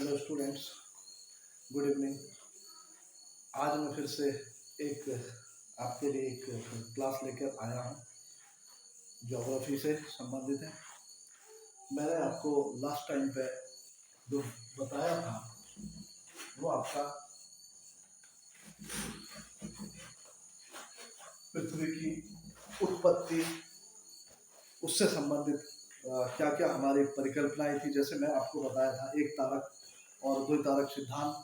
Hello students, good evening. आज मैं फिर से एक आपके लिए एक क्लास लेकर आया हूँ, ज्योग्राफी से संबंधित है। मैंने आपको लास्ट टाइम पे जो बताया था वो आपका पृथ्वी की उत्पत्ति, उससे संबंधित क्या क्या हमारी परिकल्पनाएं थी। जैसे मैं आपको बताया था एक तारक और दो तारक सिद्धांत।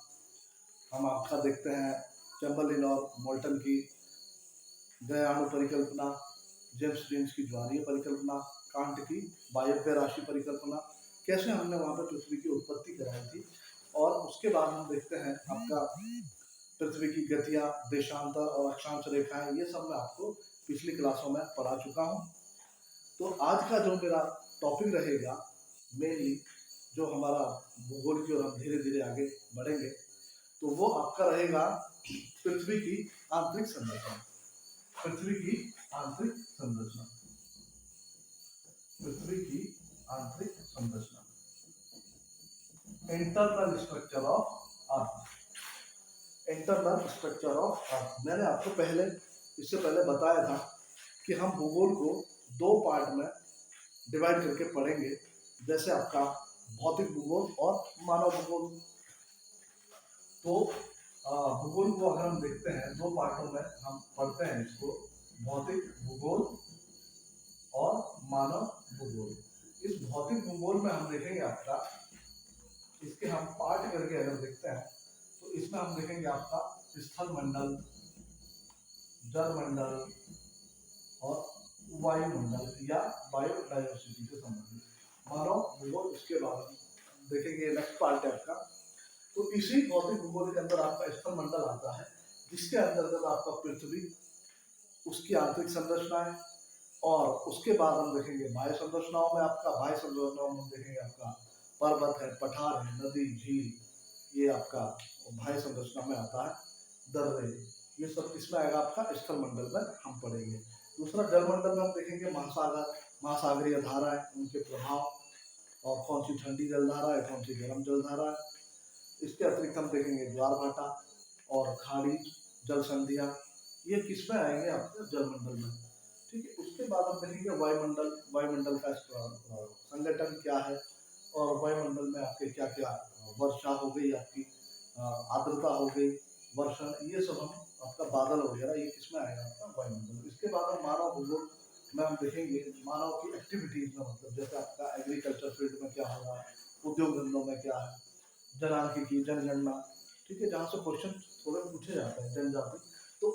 हम आपका देखते हैं चैम्बरलिन और मोल्टन की द्वयाणु परिकल्पना, जेम्स जीन्स की ज्वारीय परिकल्पना, कांट की वायव्य राशि परिकल्पना, कैसे हमने वहां पर पृथ्वी की उत्पत्ति कराई थी। और उसके बाद हम देखते हैं आपका पृथ्वी की गतियां, देशांतर और अक्षांश रेखाएं, ये सब मैं आपको पिछली क्लासों में पढ़ा चुका हूँ। तो आज का जो मेरा टॉपिक रहेगा, मेनली जो हमारा भूगोल की ओर हम धीरे धीरे आगे बढ़ेंगे, तो वो आपका रहेगा पृथ्वी की आंतरिक संरचना। पृथ्वी की आंतरिक संरचना, पृथ्वी की आंतरिक संरचना, internal structure of earth. Internal structure of earth मैंने आपको इससे पहले बताया था कि हम भूगोल को दो पार्ट में डिवाइड करके पढ़ेंगे, जैसे आपका भौतिक भूगोल और मानव भूगोल। तो भूगोल को अगर हम देखते हैं दो पार्टों में हम पढ़ते हैं इसको, भौतिक भूगोल और मानव भूगोल। इस भौतिक भूगोल में हम देखेंगे आपका, इसके हम पार्ट करके अगर देखते हैं तो इसमें हम देखेंगे आपका स्थल मंडल, जल मंडल और वायुमंडल या बायोडायवर्सिटी से संबंधित मानव भूगोल। इसके बाद देखेंगे नेक्स्ट पार्ट है आपका। तो इसी भौतिक भूगोल के अंदर आपका स्थल मंडल आता है, जिसके अंतर्गत आपका पृथ्वी, उसकी आंतरिक संरचनाएं, और उसके बाद हम देखेंगे बाह्य संरचनाओं में आपका, बाह्य संरचनाओं में देखेंगे आपका पर्वत है, पठार है, नदी, झील, ये आपका बाह्य संरचना में आता है, दर्रे, ये सब किसमें आएगा आपका स्थल मंडल में हम पढ़ेंगे। दूसरा जल मंडल में हम देखेंगे महासागर, महासागरीय धाराएं, उनके प्रभाव, और कौन सी ठंडी जलधारा है, कौन सी गर्म जलधारा है। इसके अतिरिक्त हम देखेंगे ज्वार भाटा और खाड़ी जल संधियां, ये किसमें आएंगे आपके जलमंडल में। ठीक है। उसके बाद हम देखेंगे वायुमंडल, वायुमंडल का संगठन क्या है, और वायुमंडल में आपके क्या क्या वर्षा हो गई, आपकी आर्द्रता हो गई, वर्षा, ये सब हम आपका बादल वगैरह, ये किसमें आएगा आपका वायुमंडल। इसके बाद हम मानव भूगोल में हम देखेंगे मानव की एक्टिविटीज में, मतलब जैसे आपका एग्रीकल्चर फील्ड में क्या हो रहा है, उद्योग धंधों में क्या है, जनांकिकी, जनगणना, ठीक है, जहाँ से क्वेश्चन थोड़े पूछे जाते हैं, जनजाति। तो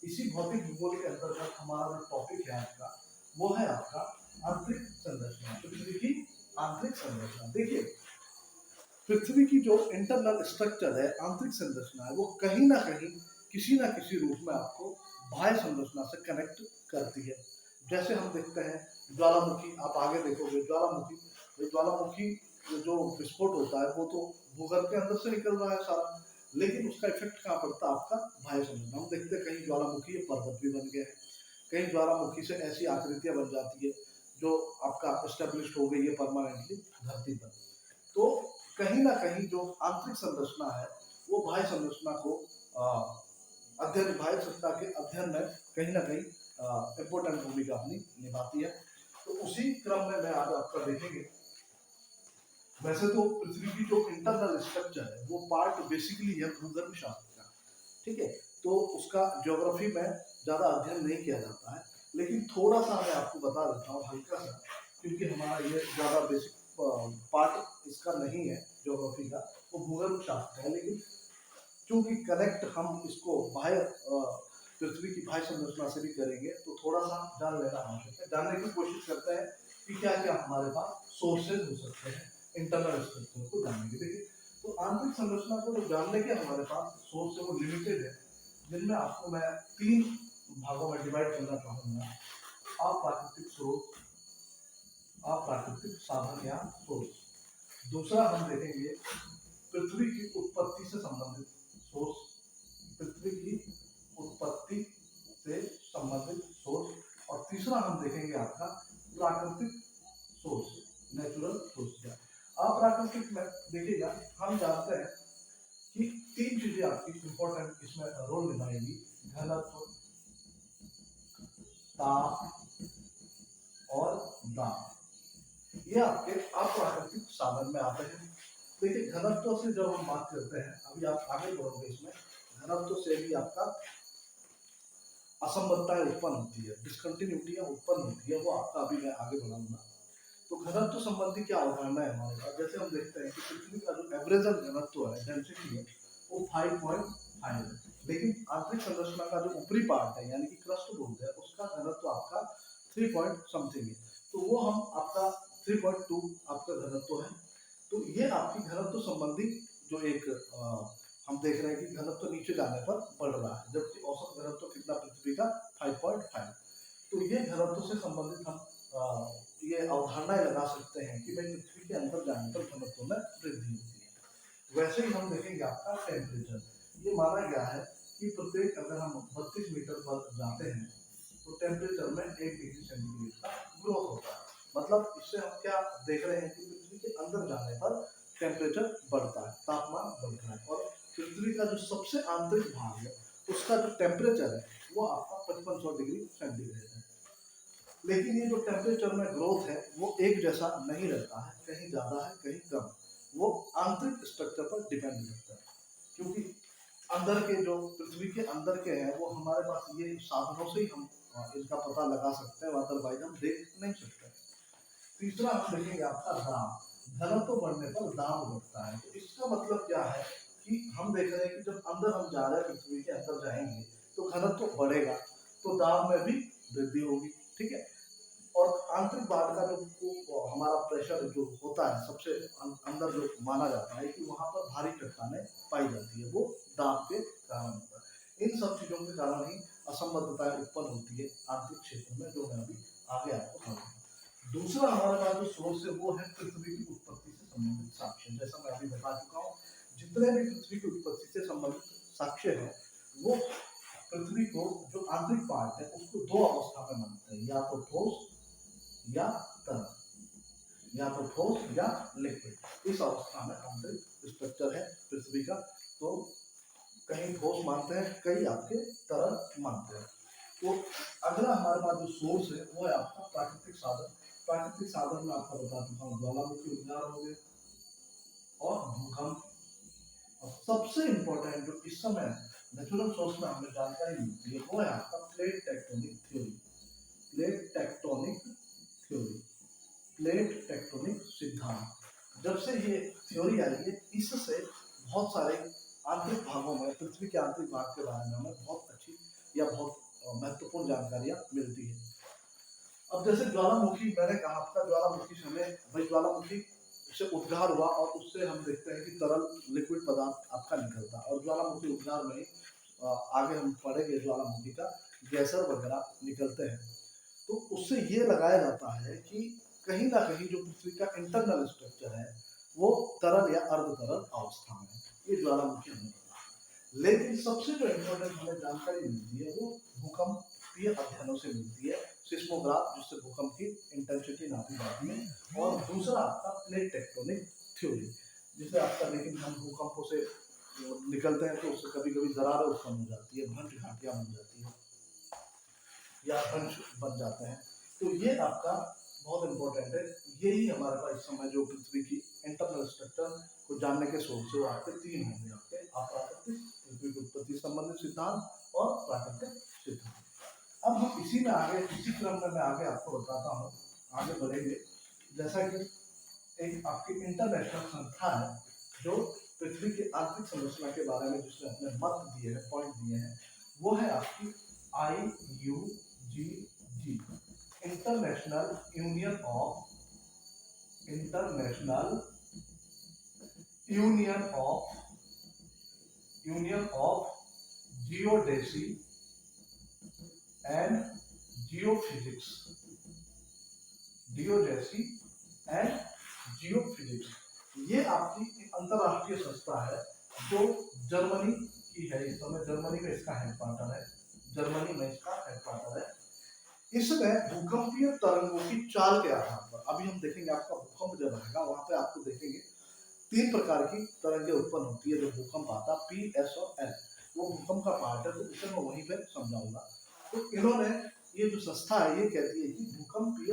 इसी भौतिक भूगोल के अंतर्गत हमारा जो टॉपिक है आपका, वो है आपका आंतरिक संरचना, पृथ्वी की आंतरिक संरचना। देखिए, पृथ्वी की जो इंटरनल स्ट्रक्चर है, आंतरिक संरचना है, वो कहीं ना कहीं किसी ना किसी रूप में आपको बाह्य संरचना से कनेक्ट करती है। जैसे हम देखते हैं ज्वालामुखी, आप आगे देखोगे ज्वालामुखी जो विस्फोट होता है वो तो भूगर्भ के अंदर से निकल रहा है सारा, लेकिन उसका इफेक्ट कहाँ पड़ता है आपका बाह्य संरचना। हम देखते हैं कहीं ज्वालामुखी पर्वत भी बन गए हैं, कहीं ज्वालामुखी से ऐसी आकृतियां बन जाती है जो आपका एस्टेब्लिश हो गई है परमानेंटली धरती पर। तो कहीं ना कहीं जो आंतरिक संरचना है वो बाह्य संरचना को अध्ययन, बाह्य संरचना के अध्ययन में कहीं ना कहीं इम्पोर्टेंट भूमिका अपनी निभाती है। तो उसी क्रम में मैं आज आपका देखेंगे, वैसे तो पृथ्वी की जो इंटरनल स्ट्रक्चर है वो पार्ट बेसिकली है भूगर्भ शास्त्र का, ठीक है। तो उसका ज्योग्राफी में ज्यादा अध्ययन नहीं किया जाता है, लेकिन थोड़ा सा मैं आपको बता देता हूँ हल्का सा, क्योंकि हमारा ये ज्यादा बेसिक पार्ट इसका नहीं है ज्योग्राफी का, वो भूगर्भ शास्त्र है। लेकिन चूंकि कनेक्ट हम इसको बाह्य पृथ्वी की बाह्य संरचना से भी करेंगे, तो थोड़ा सा जान लेना आवश्यक है। जानने की कोशिश करते हैं कि क्या क्या हमारे पास सोर्सेज हो सकते हैं इंटरनल स्ट्रक्चर को जानने के। देखिए, तो आंतरिक संरचना को जो जानने के हमारे पास सोर्स है वो लिमिटेड है, जिनमें आपको मैं 3 भागों में डिवाइड करना चाहूंगा। अप्राकृतिक स्रोत, अप्राकृतिक साधन या सोर्स। दूसरा हम देखेंगे पृथ्वी की उत्पत्ति से संबंधित सोर्स, पृथ्वी की उत्पत्ति से संबंधित सोर्स। और तीसरा हम देखेंगे आपका प्राकृतिक सोर्स, नेचुरल सोर्स। अप्राकृतिक में देखिएगा, हम जानते हैं कि तीन चीजें आपकी इंपॉर्टेंट इसमें रोल निभाएगी, घनत्व, ताप और दाब। ये आपके अप्राकृतिक साधन में आते हैं। देखिए घनत्व से जब हम बात करते हैं, अभी आप आगे बढ़ोगे इसमें, घनत्व से भी आपका असंबद्धताएं उत्पन्न होती है, डिसकंटिन्यूटियां उत्पन्न होती है, वो आपका अभी मैं आगे बढ़ाऊंगा। तो घनत्व संबंधी क्या अवधारणा है हमारे पास, जैसे हम देखते हैं कि पृथ्वी का जो एवरेज घनत्व है, डेंसिटी है, वो 5.5 है, लेकिन आंतरिक संरचना का जो ऊपरी पार्ट है यानी कि क्रस्ट बोलते हैं, उसका घनत्व आपका 3 पॉइंट समथिंग है। तो वो हम आपका 3.2 आपका घनत्व है। तो ये आपकी घनत्व संबंधी जो एक हम देख रहे हैं कि घनत्व नीचे जाने पर बढ़ रहा है, जबकि औसत घनत्व कितना पृथ्वी का 5.5। तो ये घनत्व से संबंधित हम ये अवधारणाएं लगा सकते हैं कि भाई पृथ्वी के अंदर जाने पर घनत्व में वृद्धि होती है। वैसे ही हम देखेंगे आपका टेम्परेचर, ये माना गया है कि प्रत्येक अगर हम 32 मीटर पर जाते हैं तो टेम्परेचर में 1 डिग्री सेंटीग्रेड का ग्रोथ होता है। मतलब इससे हम क्या देख रहे हैं कि पृथ्वी के अंदर जाने पर टेम्परेचर बढ़ता है, तापमान बढ़ता है, और पृथ्वी का जो सबसे आंतरिक भाग है उसका जो टेम्परेचर है वो आपका 5500 डिग्री सेंटीग्रेड है। लेकिन ये जो टेम्परेचर में ग्रोथ है वो एक जैसा नहीं रहता है, कहीं ज्यादा है कहीं कम, वो आंतरिक स्ट्रक्चर पर डिपेंड करता है। क्योंकि अंदर के जो पृथ्वी के अंदर के हैं वो हमारे पास ये साधनों से ही हम इनका पता लगा सकते हैं, अदरवाइज हम देख नहीं सकते। तीसरा हम देखेंगे आपका दाब, घनत्व बढ़ने पर दाब बढ़ता है। तो इसका मतलब क्या है कि हम देख रहे हैं कि जब अंदर हम जा रहे हैं, पृथ्वी के अंदर जाएंगे तो घनत्व बढ़ेगा, तो दाब में भी वृद्धि होगी, ठीक है। और आंतरिक भाग का जो हमारा प्रेशर जो होता है सबसे अंदर, जो माना जाता है कि वहां पर भारी चट्टानें पाई जाती है, वो दाब के कारण होता है। इन सब चीजों के कारण ही असंबद्धताएं उत्पन्न होती है आंतरिक क्षेत्र में, जो मैं अभी आगे आपको बताऊंगा। दूसरा हमारे पास जो सोर्स है वो है पृथ्वी की उत्पत्ति से संबंधित साक्ष्य। जैसा मैं अभी बता चुका हूँ, जितने भी पृथ्वी की उत्पत्ति से संबंधित साक्ष्य है वो पृथ्वी को जो आंतरिक पार्ट है उसको दो अवस्था में मानते हैं, या तो ठोस या तरल, या तो ठोस या लिक्विड। इस अवस्था में आंतरिक स्ट्रक्चर है पृथ्वी का। तो कहीं ठोस मानते हैं, कई आपके तरल मानते हैं। तो अगला हमारे पास जो सोर्स है वो है आपका प्राकृतिक साधन। प्राकृतिक साधन में आपका बता चुका हूँ, ज्वालामुखी उद्गार हो गए और भूकंप, और सबसे इंपॉर्टेंट जो इस समय नेचुरल सोर्स में हमें जानकारी मिलती है वो है आपका plate tectonic theory. Plate tectonic theory, plate tectonic सिद्धांत। जब से ये थ्योरी आई है, इससे बहुत सारे आंतरिक भागों में, पृथ्वी के आंतरिक भाग के बारे में हमें बहुत अच्छी या बहुत महत्वपूर्ण जानकारियां मिलती है। अब जैसे ज्वालामुखी, मैंने कहा आपका ज्वालामुखी समय भाई ज्वालामुखी से उद्गार हुआ और उससे हम देखते हैं कि तरल लिक्विड पदार्थ आपका निकलता है, और ज्वालामुखी उद्गार में आगे हम पढ़ेंगे ज्वालामुखी का गैसर वगैरह निकलते हैं। तो उससे ये लगाया जाता है कि कहीं ना कहीं जो पृथ्वी का इंटरनल स्ट्रक्चर है वो तरल या अर्ध तरल अवस्था में है, ये ज्वालामुखी हमें पता है। लेकिन सबसे जो इम्पोर्टेंट हमें जानकारी मिलती है वो भूकंपीय अध्ययनों से मिलती है, सिस्मोग्राफ जिससे भूकंप की इंटेंसिटी नापी जाती है, और दूसरा आपका प्लेट टेक्टोनिक थ्योरी, जिसे आपका, लेकिन हम भूकंपों से निकलते हैं तो उससे कभी कभी दरारें उत्पन्न हो जाती है, भंज घाटियां बन जाती है या भंज बन जाते हैं। तो ये आपका बहुत इंपॉर्टेंट है। यही हमारे पास इस समय जो पृथ्वी की इंटरनल स्ट्रक्चर को जानने के सोर्स है वो आपके तीन होंगे, आपके अप्राकृतिक, पृथ्वी की उत्पत्ति संबंधित सिद्धांत और प्राकृतिक सिद्धांत। अब हम इसी में आगे, इसी क्रम में मैं आगे आपको बताता हूँ, आगे बढ़ेंगे। जैसा कि एक आपकी इंटरनेशनल संस्था है जो पृथ्वी की आर्थिक संरचना के बारे में जिसने अपने मत दिए हैं, पॉइंट दिए हैं, वो है आपकी IUGG, international union of geodesy and geophysics, geodesy and geophysics. ये आपकी अंतरराष्ट्रीय संस्था है जो जर्मनी की है, इस समय जर्मनी में इसका हेडक्वार्टर है, जर्मनी में इसका हेडक्वार्टर है। इसमें भूकंपीय तरंगों की चाल के आधार पर, अभी हम देखेंगे आपका भूकंप जब आएगा वहां पे आपको देखेंगे 3 प्रकार की तरंगें उत्पन्न होती है जब भूकंप आता है, पी, एस और एल। वो भूकंप का पार्ट है, तो इसे मैं वहीं पे समझाऊंगा। तो इन्होंने ये जो संस्था है ये कहती है कि भूकंपीय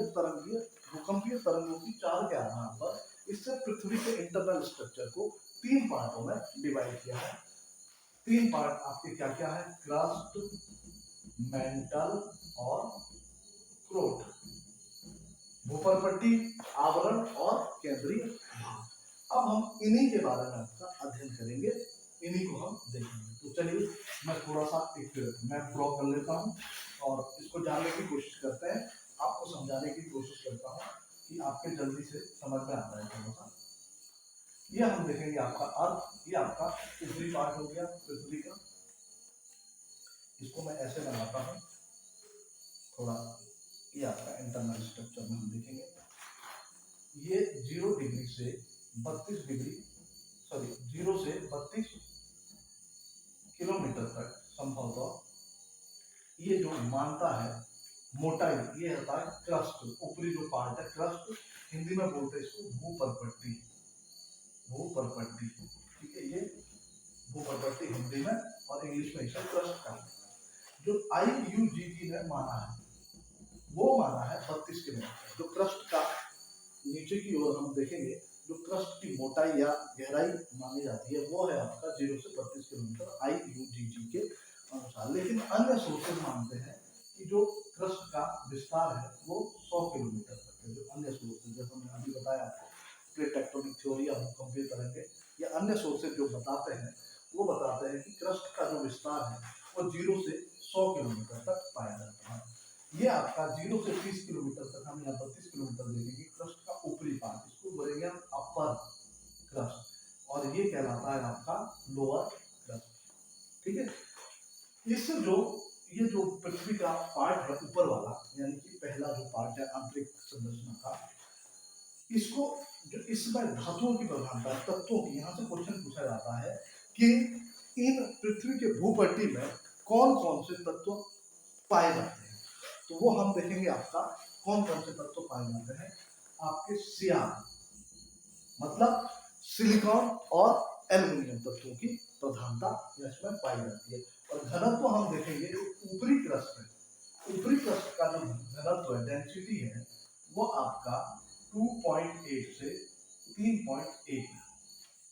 तरंगों की चाल के आधार पर इससे पृथ्वी के इंटरनल स्ट्रक्चर को 3 पार्टों में डिवाइड किया है। 3 पार्ट आपके क्या क्या है? क्रस्ट, मेंटल और क्रोट। भूपर्पट्टी, आवरण और केंद्रीय भाग। अब हम इन्हीं के बारे में आपका अध्ययन करेंगे, इन्हीं को हम देखेंगे। तो चलिए मैं थोड़ा सा एक मैप ड्रॉ कर लेता हूँ और इसको जानने की कोशिश करते हैं, आपको समझाने की कोशिश करता हूँ कि आपके जल्दी से समझ में आता है थोड़ा सा। ये हम देखेंगे आपका अर्थ, ये आपका ऊपरी पार्ट हो गया पृथ्वी का। इसको मैं ऐसे बनाता हूँ थोड़ा, ये आपका इंटरनल स्ट्रक्चर में हम देखेंगे। ये 0 डिग्री से 32 डिग्री, सॉरी 0 से 32 किलोमीटर तक संभवतः ये जो मानता है मोटाई, ये होता है क्रस्ट, ऊपरी जो पार्ट है क्रस्ट, हिंदी में बोलते हैं इसको भूपर्पट्टी। भूपर्पट्टी, ठीक है, ये भूपर्पट्टी हिंदी में, और इंग्लिश में इसे क्रस्ट कहा जाता है। जो IUGG ने माना है वो माना है 32 किलोमीटर। जो क्रस्ट का नीचे की ओर हम देखेंगे, जो क्रस्ट की मोटाई या गहराई मानी जाती है वो है आपका 0 से 32 किलोमीटर IUGG के अनुसार। लेकिन अन्य सोर्सेज मानते हैं कि जो क्रस्ट का विस्तार है वो 100 किलोमीटर तक है। जो अन्य सोर्सेज, जैसे मैंने अभी बताया आपको, प्लेट टेक्टोनिक थ्योरी या भूकंपीय तरंगें, या अन्य सोर्सेज जो बताते हैं वो बताते हैं कि क्रस्ट का जो विस्तार है वो 0 से 100 किलोमीटर तक पाया जाता है। ये आपका 0 से 30 किलोमीटर तक, हम यहाँ 32 किलोमीटर देखेंगे, क्रस्ट का ऊपरी पार्ट, इसको बोलेंगे हम अपर क्रस्ट, और ये कहलाता है आपका लोअर क्रस्ट। ठीक है, इस जो ये जो पृथ्वी का पार्ट है ऊपर वाला, यानी कि पहला जो पार्ट है आंतरिक संरचना का, इसको जो इसमें धातुओं की प्रधानता, तत्वों की, यहाँ से क्वेश्चन पूछा जाता है कि इन पृथ्वी के भूपट्टी में कौन कौन से तत्व पाए जाते हैं। तो वो हम देखेंगे आपका कौन कौन से तत्व पाए जाते हैं। आपके सियान, मतलब सिलिकॉन और एल्युमिनियम तत्वों की प्रधानता इसमें पाई जाती है। और घनत्व हम देखेंगे, जो ऊपरी क्रस्ट है, ऊपरी क्रस्ट का जो घनत्व है, डेंसिटी है, वो आपका 2.8 से 3.1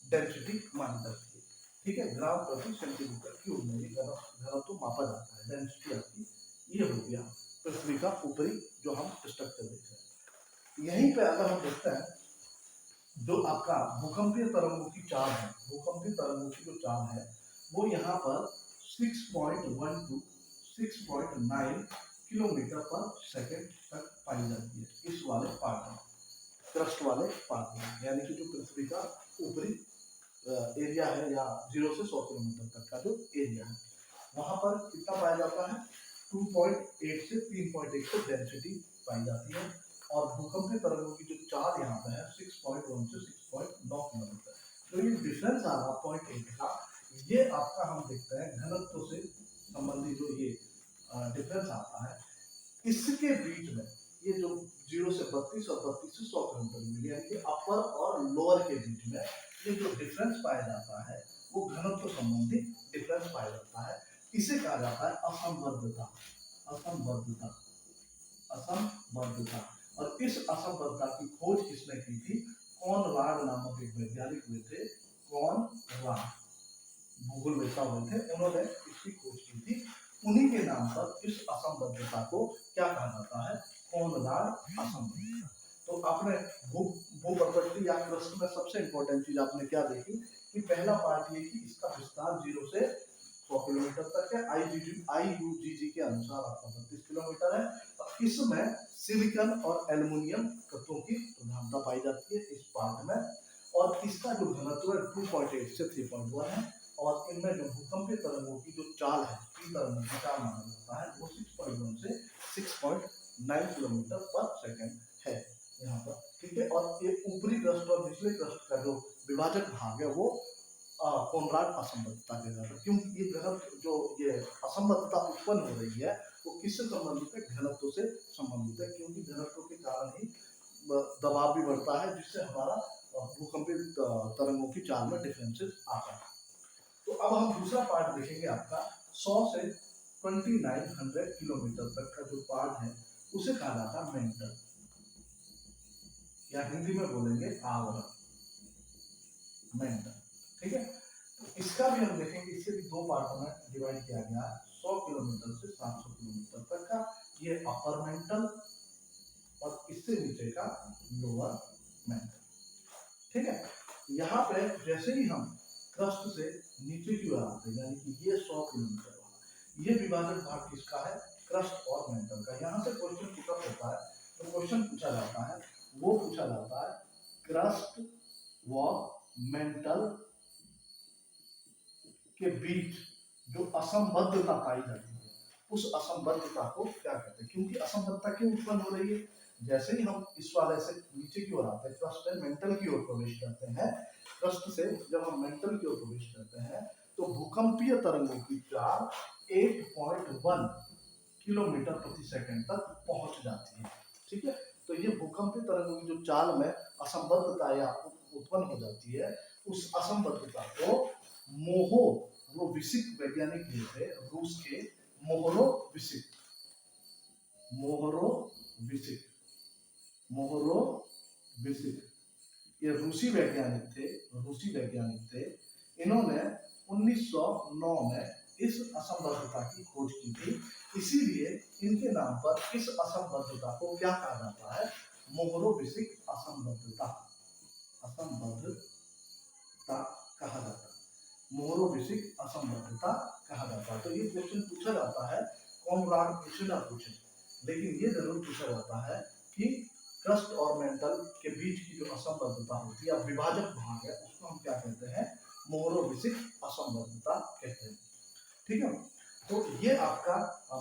डेंसिटी मानी जाती है। ठीक है, ग्राम प्रति सेंटीमीटर क्यूब में ये घनत्व मापा जाता है। डेंसिटी आपकी ये हो गया पृथ्वी का ऊपरी जो हम स्ट्रक्चर देख रहे हैं। यहीं पे अगर हम देखते हैं, जो आपका भूकंपीय तरंगों की चाल है, भूकंपीय तरंगों की जो चाल है वो यहाँ पर 6.1 to 6.9 किलोमीटर पर सेकेंड तक पाई जाती है इस वाले पार्ट में, क्रस्ट वाले पार्ट में, यानी कि जो पृथ्वी का ऊपरी एरिया है, या 0 से 100 किलोमीटर तक का जो एरिया है, वहां पर कितना पाया जाता है? 2.8 से 3.1 से डेंसिटी पाई जाती है। और भूकंपीय तरंगों की जो चाल यहाँ पे है 6.1 से 6.9 किलोमीटर। तो ये डिफरेंस आ रहा 0.8 का, ये आपका हम देखते हैं घनत्व से संबंधित जो ये डिफरेंस आता है, इसके बीच में ये जो 0 से 32 और 32 से 100 किलोमीटर, यानी कि अपर और लोअर के बीच में ये जो डिफरेंस पाया जाता है वो घनत्व संबंधी डिफरेंस पाया जाता है। इसे कहा जाता है असंबद्धता। असंबद्धता, असंबद्धता। और इस असंबद्धता की खोज किसने की थी? कॉनराड नामक एक वैज्ञानिक हुए थे, कॉनराड, भूगोलवेत्ता हुए थे, उन्होंने इसकी खोज की थी। उन्हीं के नाम पर इस असंबद्धता को क्या कहा जाता है? कॉनराड असंबद्धता। तो आपने भूप्रकृति या क्रस्ट में सबसे इंपॉर्टेंट चीज आपने क्या देखी कि पहला पार्ट ये कि इसका विस्तार 0 से 100 किलोमीटर तक है। IUGG के अनुसार आपका 32 किलोमीटर है। और इसमें सिलिकॉन और एल्युमिनियम तत्वों की प्रधानता पाई जाती है इस पार्ट में। और इसका जो घनत्व है 2.8 से 3.1 है। और इनमें जो भूकंपीय तरंगों की जो चाल है, तरंगों की चाल माना जाता है, वो 6.1 से 6.9 किलोमीटर पर सेकेंड है यहाँ पर। ठीक है, और ये ऊपरी क्रस्ट और निचले क्रस्ट का जो विभाजक भाग है वो कॉनराड असंबद्धता के द्वारा, क्योंकि ये घनत्व जो ये असंबद्धता उत्पन्न हो रही है वो किससे संबंधित है? घनत्व से संबंधित है, क्योंकि घनत्व के कारण ही दबाव भी बढ़ता है, जिससे हमारा भूकंपीय तरंगों की चाल में डिफरेंसेस आता है। तो अब हम दूसरा पार्ट देखेंगे आपका 100 से 2900 किलोमीटर तक का जो पार्ट है उसे कहा जाता है मेंटल, या हिंदी में बोलेंगे आवरण, मेंटल। ठीक है, तो इसका भी हम देखेंगे, इसे भी दो पार्टों में डिवाइड किया गया है, 100 किलोमीटर से 700 किलोमीटर तक का, ये अपर मेंटल, और इससे नीचे का लोअर मेंटल। ठीक है, यहाँ पे जैसे ही हम क्रस्ट से नीचे की ओर आते हैं, यानी कि ये 100 किलोमीटर वाला ये विभाजक भाग किसका है, क्रस्ट और मेंटल का। यहाँ से क्वेश्चन पुटअप होता है, तो क्वेश्चन पूछा जाता है, वो पूछा जाता है क्रस्ट व मेंटल के बीच जो असंबद्धता पाई जाती है, उस असंबद्धता को क्या कहते हैं। क्योंकि असंबद्धता क्यों उत्पन्न हो रही है, जैसे ही हम इस वाले से नीचे की ओर आते हैं, क्रस्ट से मेंटल की ओर प्रवेश करते हैं, क्रस्ट से जब हम मेंटल की ओर प्रवेश करते हैं तो भूकंपीय तरंगों की चाल 8.1 किलोमीटर प्रति सेकंड तक पहुंच जाती है। ठीक है, तो ये भूकंपीय तरंगों की जो चाल में असंबद्धता या उत्पन्न हो जाती है, उस असंबद्धता को मोहोरोविसिक वैज्ञानिक थे रूस के, मोहोरोविसिक ये रूसी वैज्ञानिक थे। इन्होंने 1909 में इस असंबद्धता की खोज की थी, इसीलिए इनके नाम पर इस असंबद्धता को क्या कहा जाता है, मोहोरोविसिक असंबद्धता कहा जाता है, मोहोरोविसिक असंबद्धता कहा जाता है। तो ये क्वेश्चन पूछा जाता है, कॉमराड पूछे ना पूछे, लेकिन ये जरूर पूछा जाता है कि क्रस्ट और मेंटल के बीच की जो असंबद्धता होती है, विभाजक भाग है, उसको हम क्या कहते हैं, मोहोरोविसिक असंबद्धता कहते हैं। ठीक है, तो ये आपका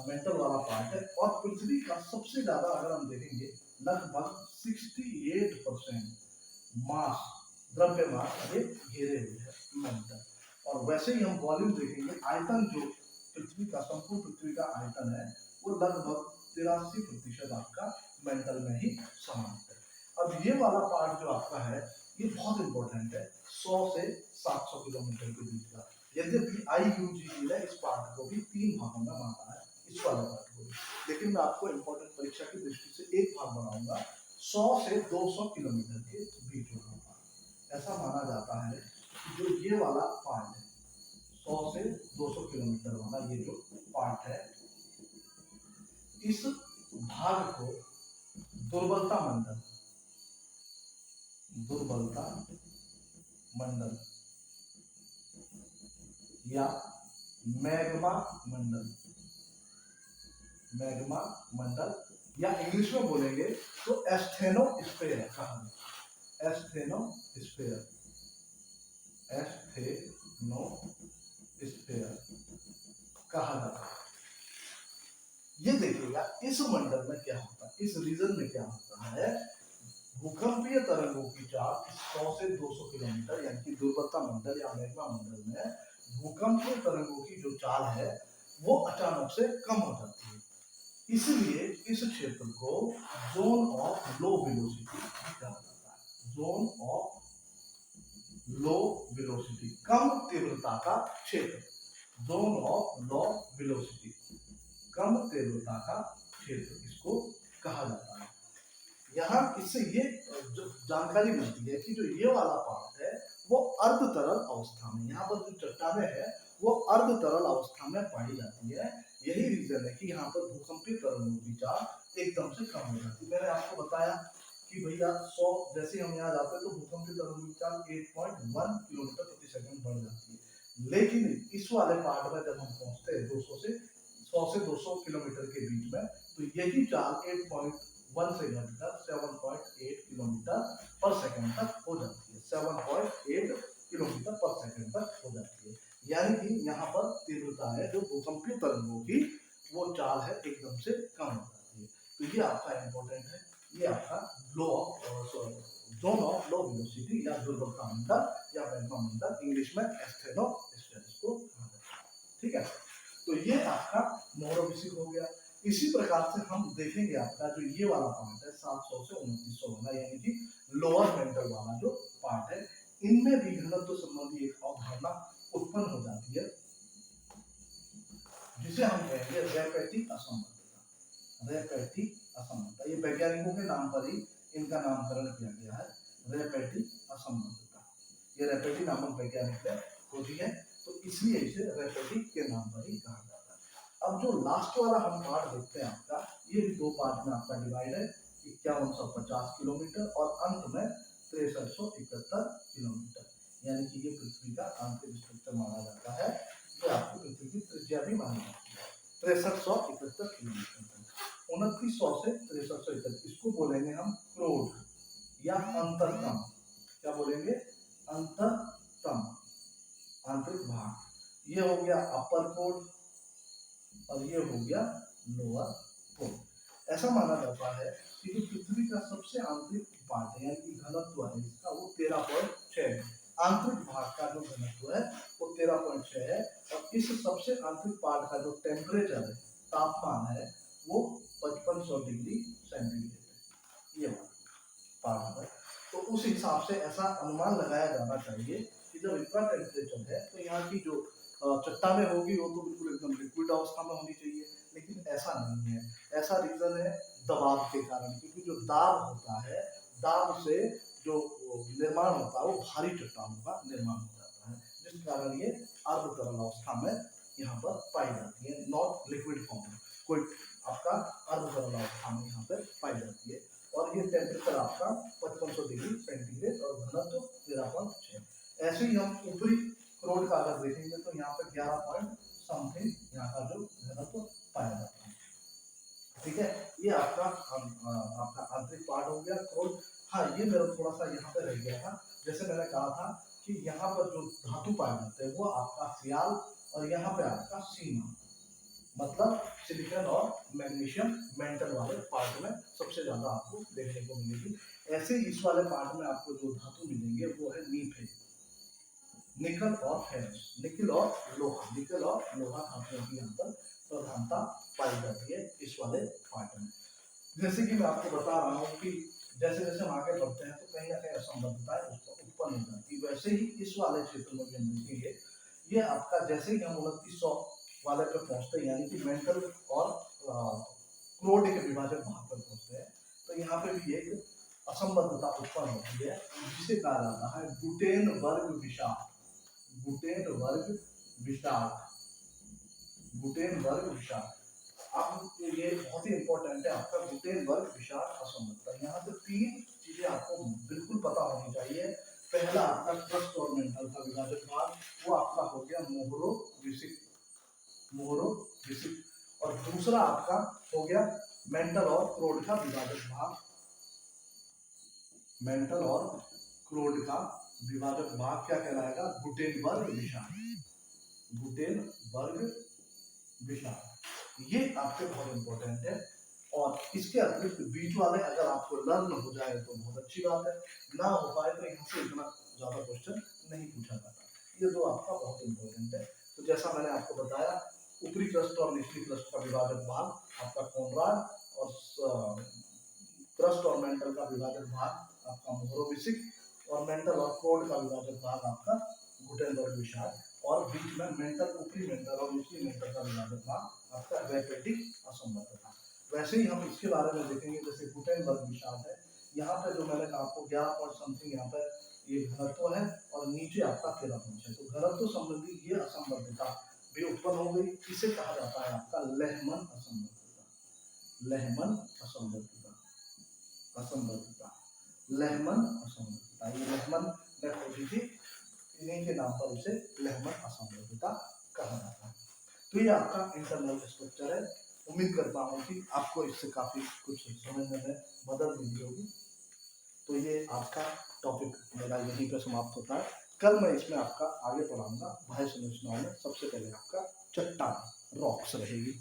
मेंटल वाला पार्ट है। और पृथ्वी का सबसे ज्यादा अगर हम देखेंगे, लगभग 68% मास, द्रव्यमान ये घेरे हुए है मेंटल। और वैसे ही हम वॉल्यूम देखेंगे, आयतन जो पृथ्वी का, संपूर्ण पृथ्वी का आयतन है, वो लगभग 83% आपका मेंटल में ही समाहित है। अब ये वाला पार्ट जो आपका है, ये बहुत इंपॉर्टेंट है, 100 से 700 किलोमीटर के बीच का। यद्यपि IUGC ने इस पार्ट को भी 3 भागों में बांटा है, इस वाले पार्ट को भी, लेकिन मैं आपको इंपॉर्टेंट परीक्षा की दृष्टि से एक भाग बनाऊंगा, 100 से 200 किलोमीटर के बीच वाला पार्ट। ऐसा माना जाता है कि जो ये वाला पार्ट है, 100 से 200 किलोमीटर वाला ये जो पार्ट है, इस भाग को दुर्बलता मंडल या मैग्मा मंडल या इंग्लिश में बोलेंगे तो एस्थेनोस्फेयर कहा, एस्थेनोस्फेयर कहा जाता है। ये देखिएगा, इस मंडल में क्या होता है, इस रीजन में क्या होता है, भूकंपीय तरंगों की चाल 100 से 200 किलोमीटर यानी कि दुर्बलता मंडल या मैग्मा मंडल में भूकंपीय तरंगों की जो चाल है वो अचानक से कम हो जाती है। इसलिए इस क्षेत्र को जोन ऑफ लो वेलोसिटी कहा जाता है, जोन ऑफ लो वेलोसिटी, कम तीव्रता का क्षेत्र, जोन ऑफ लो वेलोसिटी, कम तीव्रता का क्षेत्र, इसको कहा जाता है। यहाँ इससे ये जो जानकारी मिलती है कि जो ये वाला पार्ट है वो अर्ध तरल अवस्था में, यहाँ पर जो चट्टानें है वो अर्ध तरल अवस्था में पाई जाती है। यही रीजन है कि यहाँ पर भूकंपीय तरंगों की चाल एकदम से कम हो जाती है। मैंने आपको बताया कि भैया 100 जैसे हम यहाँ जाते हैं तो भूकंपीय तरंगों की चाल 8.1 किलोमीटर प्रति सेकंड बढ़ जाती है, लेकिन इस वाले पार्ट में जब हम पहुंचते हैं 100 से 200 किलोमीटर के बीच में, तो यही चाल 8.1 से घटकर 7.8 किलोमीटर पर सेकंड तक हो जाती है, 7.8 किलोमीटर पर सेकंड तक हो जाती है। यानी कि यहाँ पर तीव्रता है जो भूकंपीय तरंगों की वो चाल है एकदम से कम हो जाती है। तो ये आपका इंपॉर्टेंट है, ये आपका जोन ऑफ लो वेलोसिटी या दुर्बलता मंडल या मैग्मा मंडल, इंग्लिश में एस्थेनोस्फेयर को कहा जाता है। ठीक है, तो ये आपका मोहोरोविसिक हो गया। इसी प्रकार से हम देखेंगे आपका जो ये वाला पार्ट है 700 से 2900 वाला, यानी कि लोअर मेंटल वाला जो पार्ट है, इनमें भी घनत्व संबंधी एक अवधारणा उत्पन्न हो जाती है जिसे हम कहेंगे रैपेटिक असंबद्धता। रैपेटिक असंबद्धता, ये वैज्ञानिकों के नाम पर ही इनका नामकरण किया गया है, रैपेटिक असंबद्धता। ये रैपेटिक नामक वैज्ञानिक ने खोजी है, तो इसलिए इसे रैपेटिक के नाम पर ही कहा जाता है। अब जो लास्ट वाला हम पार्ट देखते हैं आपका, ये भी दो पार्ट में आपका डिवाइड है, 5150 किलोमीटर और अंत में 6371 किलोमीटर, यानी कि ये पृथ्वी का आंतरिक स्ट्रक्चर माना जाता है। ये आपकी पृथ्वी की त्रिज्या भी मानी जाती है 6371 किलोमीटर। 2900 से 6371 इसको बोलेंगे हम क्रोड या अंतरतम। क्या बोलेंगे? अंतरतम, आंतरिक भाग। ये हो गया अपर कोड और ये हो गया लोअर कोड। ऐसा माना जाता है कि जो पृथ्वी का सबसे आंतरिक पार्ट है, यानी कि घनत्व है इसका, वो 13.6 है। आंतरिक भाग का जो घनत्व है वो 13.6 है, और इस सबसे आंतरिक पार्ट का जो टेम्परेचर है, तापमान है, वो 5500 डिग्री सेंटीग्रेड है। ये पार्ट है, तो उस हिसाब से ऐसा अनुमान लगाया जाना चाहिए कि जब इतना टेम्परेचर है तो यहाँ की जो चट्टानें होगी वो तो बिल्कुल एकदम लिक्विड अवस्था में होनी चाहिए, लेकिन ऐसा नहीं है। ऐसा रीजन है दबाव के कारण, क्योंकि जो दाब होता है, दाब से जो निर्माण होता है वो भारी चट्टानों का निर्माण हो जाता है, जिस कारण ये अर्ध तरल अवस्था में यहाँ पर पाई जाती है, नॉट लिक्विड फॉर्म। कोई आपका अर्ध तरल अवस्था में यहाँ पर पाई जाती है, और ये टेम्परेचर आपका 5500 डिग्री सेंटीग्रेड और घनत्व 13.6। ऐसे ही हम ऊपरी क्रोड का अगर देखेंगे तो यहाँ पर 11 पॉइंट समथिंग यहाँ का जो घनत्व पाया जाता है। ठीक है, ये आपका आंतरिक पार्ट हो गया क्रोड। हाँ, ये मेरा थोड़ा सा यहाँ पे रह गया था, जैसे मैंने कहा था कि यहाँ पर जो धातु पाए जाते हैं वो आपका सियाल, और यहाँ पे आपका सीमा, मतलब सिलिकॉन और मैग्नीशियम मेंटल वाले पार्ट में सबसे ज्यादा आपको देखने को मिलेगी। ऐसे इस वाले पार्ट में आपको जो धातु मिलेंगे वो है नीफे, निकल और फेरस। निकल और लोहा, निकल और लोहा धातुओं की यहाँ पर प्रधानता पाई जाती है इस वाले पार्ट में। जैसे कि मैं आपको बता रहा हूँ कि जैसे जैसे हम आगे बढ़ते हैं तो कहीं ना कहीं असंबद्धताएं उत्पन्न हो जाती है, वैसे ही इस वाले क्षेत्र में भी हम देखेंगे। ये आपका जैसे ही हम 2900 वाले पे पहुंचते हैं, यानी कि मेंटल और क्रोड के विभाजक भाग पर पहुंचते हैं, तो यहाँ पे भी एक असंबद्धता उत्पन्न होती है, जिसे कहा जाता है गुटेन वर्ग विषाद। गुटेन वर्ग विषाद, गुटेन वर्ग विषाद। अब ये बहुत ही इंपॉर्टेंट है आपका गुटेन वर्ग विषाद असंबद्धता। यहाँ से तीन चीजें आपको बिल्कुल पता होनी चाहिए। पहला आपका क्रस्ट और मेंटल का विभाजक भाग, वो आपका हो गया मोहरो विसिक, मोहरो विसिक। और दूसरा आपका हो गया मेंटल और क्रोड का विभाजक भाग, मेंटल और क्रोड का विभाजक भाग क्या कहलाएगा? गुटेनबर्ग विषाद, गुटेनबर्ग विषाद। ये आपके बहुत इंपॉर्टेंट है, और इसके अतिरिक्त बीच वाले अगर आपको लर्न हो जाए तो बहुत अच्छी बात है, ना हो पाए तो यहाँ से इतना ज्यादा क्वेश्चन नहीं पूछा जाता। ये दो आपका बहुत इंपॉर्टेंट है। तो जैसा मैंने आपको बताया, ऊपरी क्रस्ट और निचली क्रस्ट का विभाजक भाग आपका कोनराड, और क्रस्ट और मेंटल का विभाजक भाग आपका मोहरोविसिक, और मेंटल और क्रोड का विभाजक भाग आपका गुटेनबर्ग विषाद, और बीच में मेंटल, ऊपरी मेंटल और निचली मेंटल का विभाजक भाग आपका रैपेटिक असंबद्धता। वैसे ही हम इसके बारे में देखेंगे, जैसे गुटेनबर्ग विषाद है, यहाँ पे जो मैंने कहा आपको 11 पॉइंट समथिंग यहाँ पे ये घनत्व है, और नीचे आपका 13.6। तो घनत्व संबंधी ये असंबद्धता भी उत्पन्न हो गई। इसे कहा जाता है आपका लहमन असंबद्धता, लहमन असंबद्धता, असंबद्धता, लहमन असंबद्धता। ये लहमन ने खोजी थी, इन्हीं के नाम पर इसे लहमन असंबद्धता कहा जाता है। तो ये आपका इंटरनल स्ट्रक्चर है। उम्मीद करता हूँ कि आपको इससे काफी कुछ समझने में मदद मिली होगी। तो ये आपका टॉपिक मेरा यहीं पे समाप्त होता है। कल मैं इसमें आपका आगे पढ़ाऊंगा बाह्य संरचनाओं में सबसे पहले आपका चट्टान, रॉक्स रहेगी।